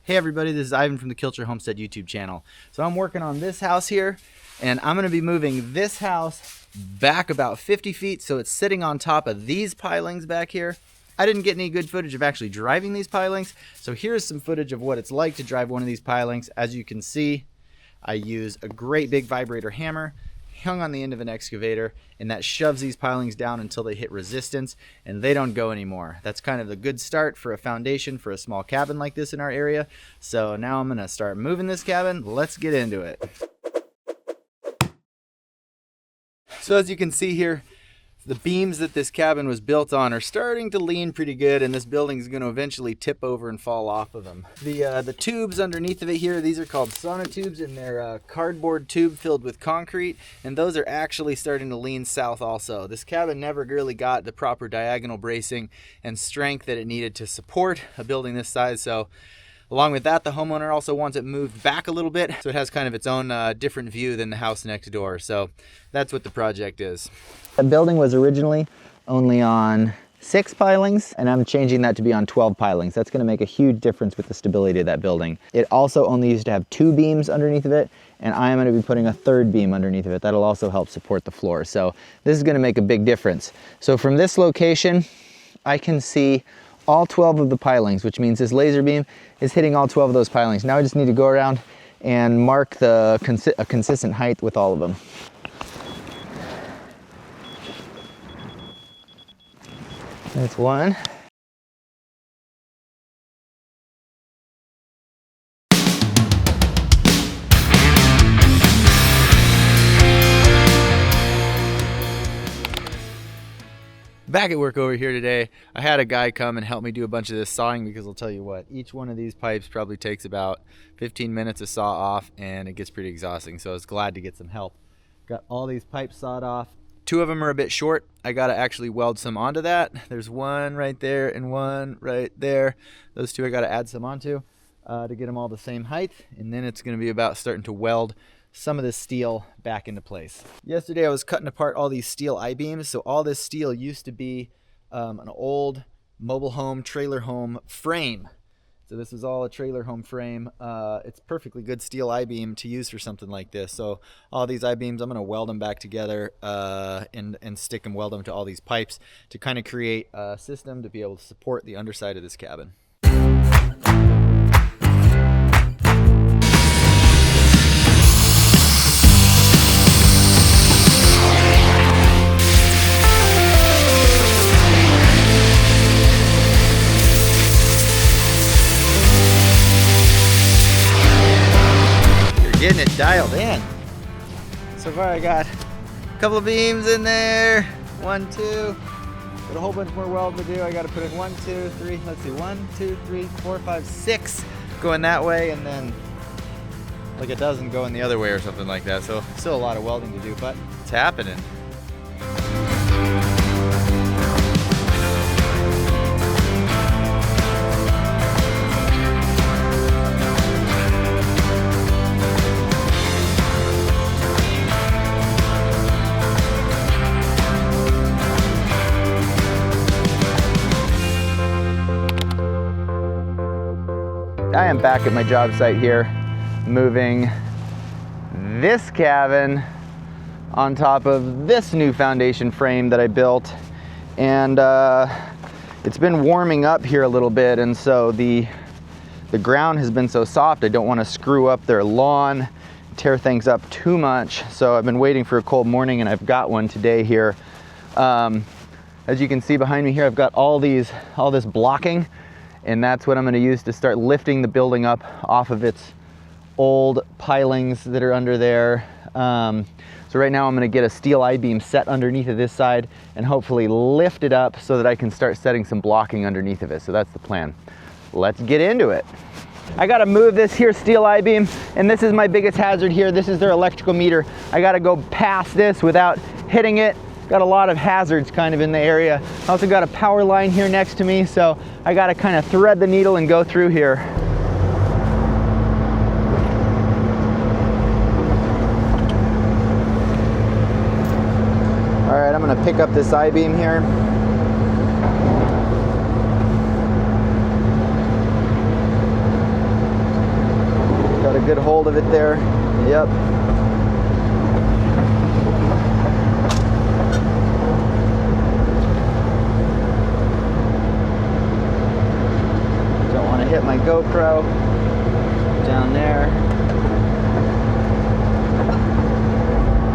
Hey everybody, this is Ivan from the Kilcher Homestead YouTube channel. So I'm working on this house here, and I'm going to be moving this house back about 50 feet, so it's sitting on top of these pilings back here. I didn't get any good footage of actually driving these pilings, so here's some footage of what it's like to drive one of these pilings. As you can see, I use a great big vibrator hammer hung on the end of an excavator, and that shoves these pilings down until they hit resistance and they don't go anymore. That's kind of the good start for a foundation for a small cabin like this in our area. So now I'm gonna start moving this cabin. Let's get into it. So as you can see here, the beams that this cabin was built on are starting to lean pretty good, and this building is going to eventually tip over and fall off of them. The tubes underneath of it here, these are called sonotubes, and they're a cardboard tube filled with concrete, and those are actually starting to lean south also. This cabin never really got the proper diagonal bracing and strength that it needed to support a building this size, so along with that, the homeowner also wants it moved back a little bit, so it has kind of its own different view than the house next door. So that's what the project is. The building was originally only on 6 pilings, and I'm changing that to be on 12 pilings. That's going to make a huge difference with the stability of that building. It also only used to have 2 beams underneath of it, and I am going to be putting a 3rd beam underneath of it. That'll also help support the floor. So this is going to make a big difference. So from this location, I can see all 12 of the pilings, which means this laser beam is hitting all 12 of those pilings. Now I just need to go around and mark a consistent height with all of them. That's one. Back at work over here today, I had a guy come and help me do a bunch of this sawing, because I'll tell you what, each one of these pipes probably takes about 15 minutes to saw off, and it gets pretty exhausting, so I was glad to get some help. Got all these pipes sawed off. 2 of them are a bit short. I gotta actually weld some onto that. There's one right there and one right there. Those 2 I gotta add some onto to get them all the same height, and then it's gonna be about starting to weld some of this steel back into place. Yesterday I was cutting apart all these steel I-beams. So all this steel used to be an old mobile home, trailer home frame. So this is all a trailer home frame. It's perfectly good steel I-beam to use for something like this. So all these I-beams, I'm gonna weld them back together and stick and weld them to all these pipes to kind of create a system to be able to support the underside of this cabin. Getting it dialed in. So far I got a couple of beams in there. 1, 2. Got a whole bunch more weld to do. I got to put in 1, 2, 3. Let's see, 1, 2, 3, 4, 5, 6 going that way, and then like a dozen going the other way or something like that. So still a lot of welding to do, but it's happening. I am back at my job site here, moving this cabin on top of this new foundation frame that I built, and it's been warming up here a little bit, and so the ground has been so soft I don't want to screw up their lawn, tear things up too much, so I've been waiting for a cold morning, and I've got one today here. As you can see behind me here, I've got all this blocking, and that's what I'm going to use to start lifting the building up off of its old pilings that are under there. So right now I'm going to get a steel I-beam set underneath of this side and hopefully lift it up so that I can start setting some blocking underneath of it. So that's the plan. Let's get into it. I got to move this here steel I-beam, and this is my biggest hazard here. This is their electrical meter. I got to go past this without hitting it. Got a lot of hazards kind of in the area. I also got a power line here next to me, so I got to kind of thread the needle and go through here. All right, I'm going to pick up this I-beam here. a good hold of it there. Yep. Don't want to hit my GoPro down there.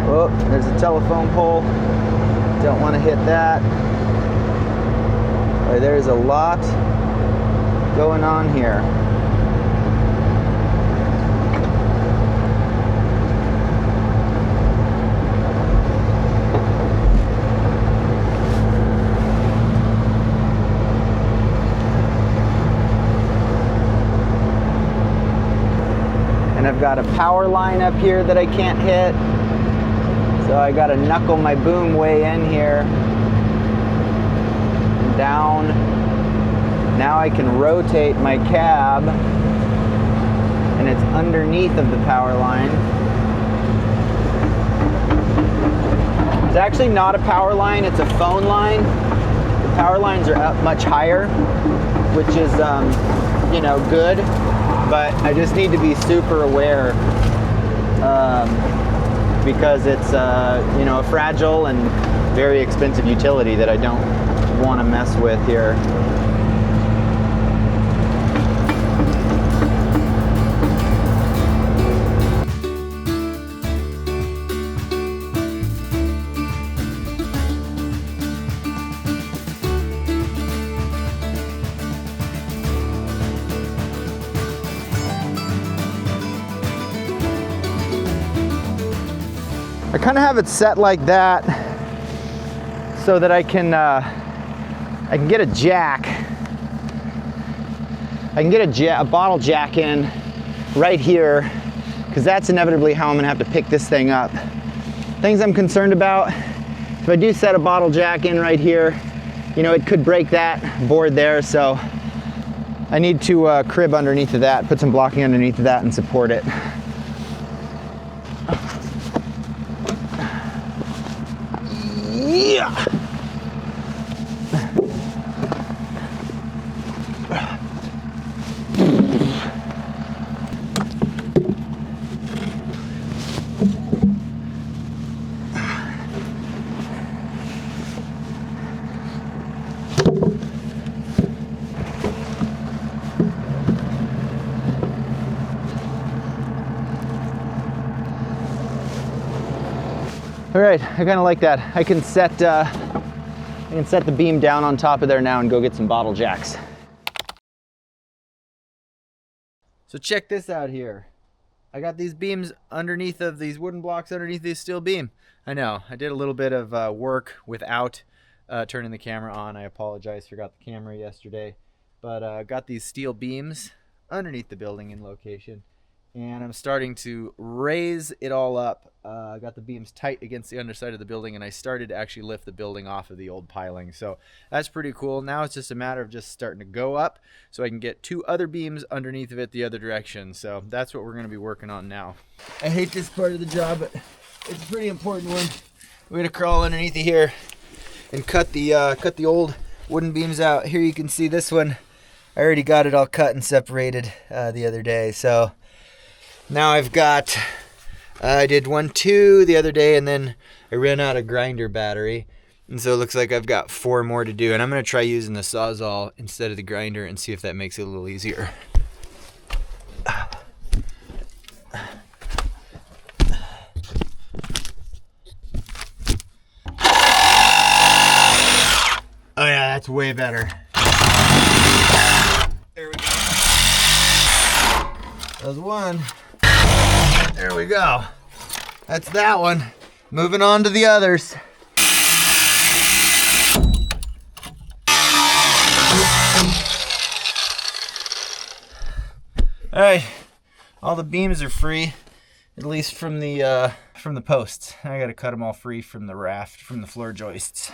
Oh, there's a telephone pole. Don't want to hit that. Boy, there's a lot going on here. And I've got a power line up here that I can't hit. So I gotta knuckle my boom way in here. And down. Now I can rotate my cab. And it's underneath of the power line. It's actually not a power line, it's a phone line. The power lines are up much higher, which is, you know, good. But I just need to be super aware because it's, you know, a fragile and very expensive utility that I don't want to mess with here. I kind of have it set like that so that I can get a jack. I can get a bottle jack in right here, because that's inevitably how I'm gonna have to pick this thing up. Things I'm concerned about, if I do set a bottle jack in right here, you know, it could break that board there, so I need to crib underneath of that, put some blocking underneath of that and support it. Yeah. All right, I kind of like that. I can set the beam down on top of there now and go get some bottle jacks. So check this out here. I got these beams underneath of these wooden blocks underneath this steel beam. I know, I did a little bit of work without turning the camera on. I apologize, forgot the camera yesterday. But got these steel beams underneath the building in location. And I'm starting to raise it all up. I got the beams tight against the underside of the building, and I started to actually lift the building off of the old piling. So that's pretty cool. Now it's just a matter of just starting to go up so I can get two other beams underneath of it the other direction. So that's what we're going to be working on now. I hate this part of the job, but it's a pretty important one. We're going to crawl underneath of here and cut the old wooden beams out. Here you can see this one. I already got it all cut and separated the other day. So now I've got, I did 1, 2 the other day, and then I ran out of grinder battery. And so it looks like I've got 4 more to do. And I'm going to try using the Sawzall instead of the grinder and see if that makes it a little easier. Oh yeah, that's way better. There we go. That was one. There we go. That's that one. Moving on to the others. All right, all the beams are free, at least from the posts. I got to cut them all free from the raft, from the floor joists.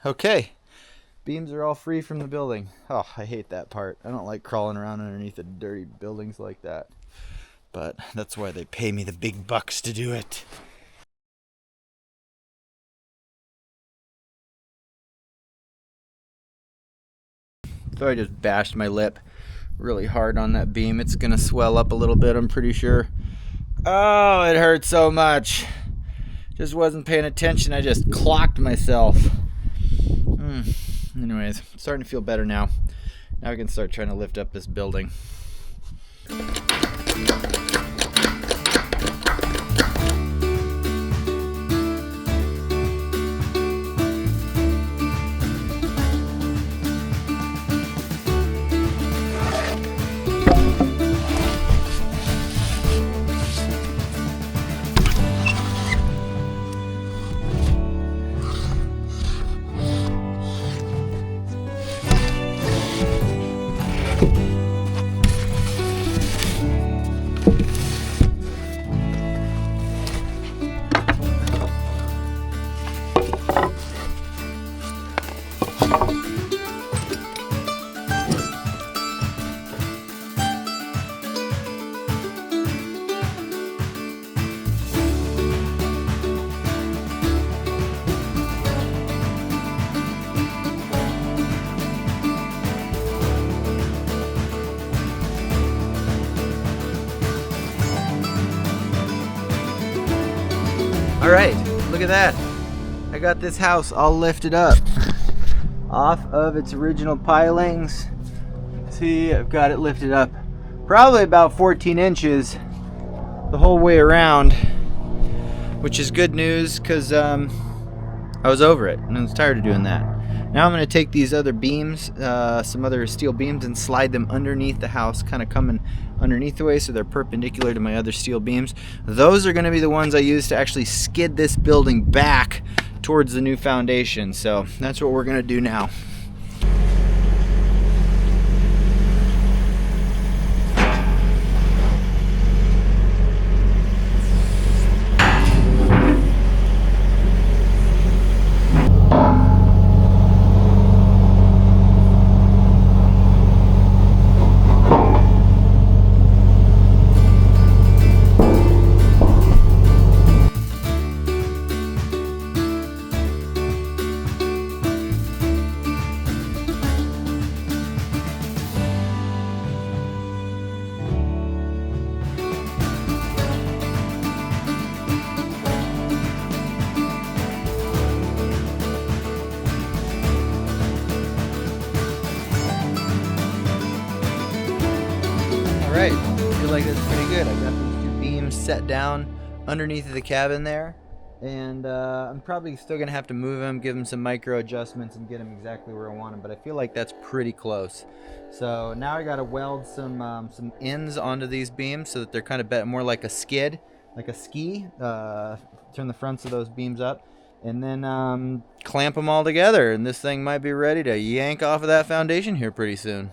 Okay, beams are all free from the building. Oh, I hate that part. I don't like crawling around underneath the dirty buildings like that. But that's why they pay me the big bucks to do it. So I just bashed my lip really hard on that beam. It's gonna swell up a little bit, I'm pretty sure. Oh, it hurt so much. Just wasn't paying attention. I just clocked myself. Anyways, starting to feel better now. Now we can start trying to lift up this building. All right, look at that. I got this house all lifted up off of its original pilings. See, I've got it lifted up probably about 14 inches the whole way around, which is good news because I was over it and I was tired of doing that. Now I'm going to take these other beams, some other steel beams, and slide them underneath the house, kind of coming underneath the way so they're perpendicular to my other steel beams. Those are going to be the ones I use to actually skid this building back towards the new foundation. So that's what we're going to do now. Alright, I feel like that's pretty good. I got these two beams set down underneath the cabin there, and I'm probably still going to have to move them, give them some micro adjustments, and get them exactly where I want them, but I feel like that's pretty close. So now I got to weld some ends onto these beams so that they're kind of more like a skid, like a ski. Turn the fronts of those beams up, and then clamp them all together, and this thing might be ready to yank off of that foundation here pretty soon.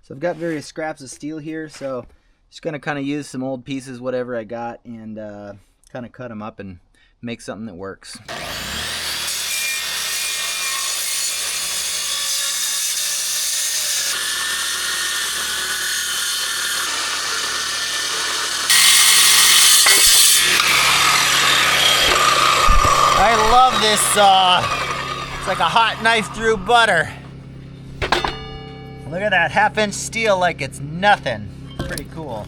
So I've got various scraps of steel here, so just going to kind of use some old pieces, whatever I got, and kind of cut them up and make something that works. I love this saw. It's like a hot knife through butter. Look at that, half-inch steel like it's nothing. Pretty cool.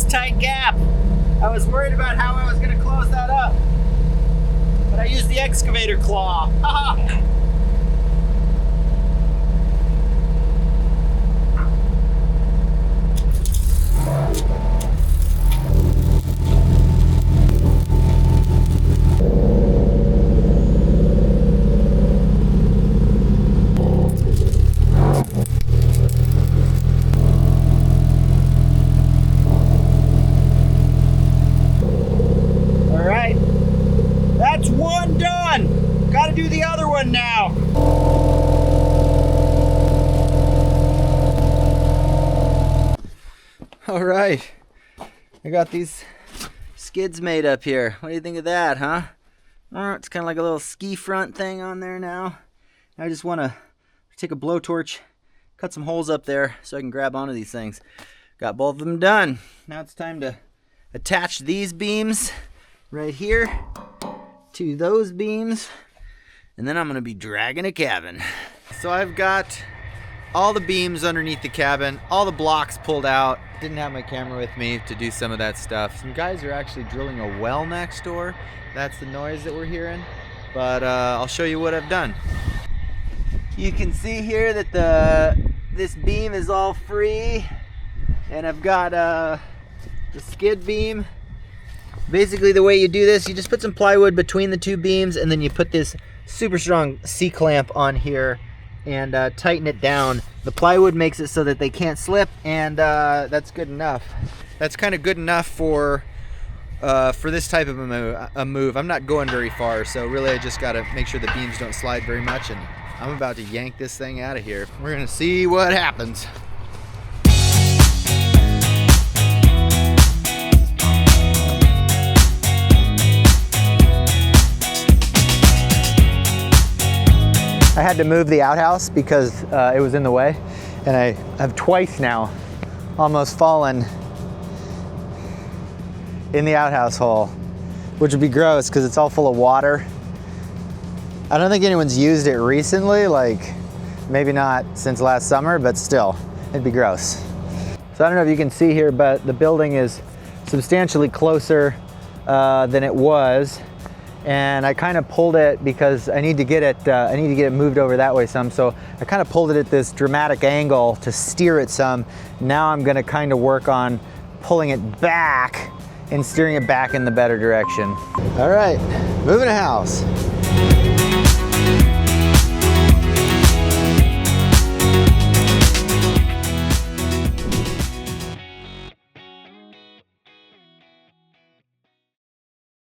Tight gap. I was worried about how I was going to close that up, but I used the excavator claw. That's one done. Gotta do the other one now. All right, I got these skids made up here. What do you think of that, huh? It's kind of like a little ski front thing on there now. I just want to take a blowtorch, cut some holes up there so I can grab onto these things. Got both of them done. Now it's time to attach these beams right here to those beams, and then I'm going to be dragging a cabin. So I've got all the beams underneath the cabin, all the blocks pulled out. Didn't have my camera with me to do some of that stuff. Some guys are actually drilling a well next door. That's the noise that we're hearing. But I'll show you what I've done. You can see here that this beam is all free, and I've got the skid beam. Basically the way you do this, you just put some plywood between the two beams, and then you put this super strong C-clamp on here and tighten it down. The plywood makes it so that they can't slip, and that's good enough. That's kind of good enough for this type of a move. I'm not going very far, so really I just got to make sure the beams don't slide very much, and I'm about to yank this thing out of here. We're gonna see what happens. I had to move the outhouse because it was in the way, and I have twice now almost fallen in the outhouse hole, which would be gross because it's all full of water. I don't think anyone's used it recently, like maybe not since last summer, but still, it'd be gross. So I don't know if you can see here, but the building is substantially closer than it was. And I kind of pulled it because I need to get it moved over that way some. So I kind of pulled it at this dramatic angle to steer it some. Now I'm gonna kind of work on pulling it back and steering it back in the better direction. All right, moving a house.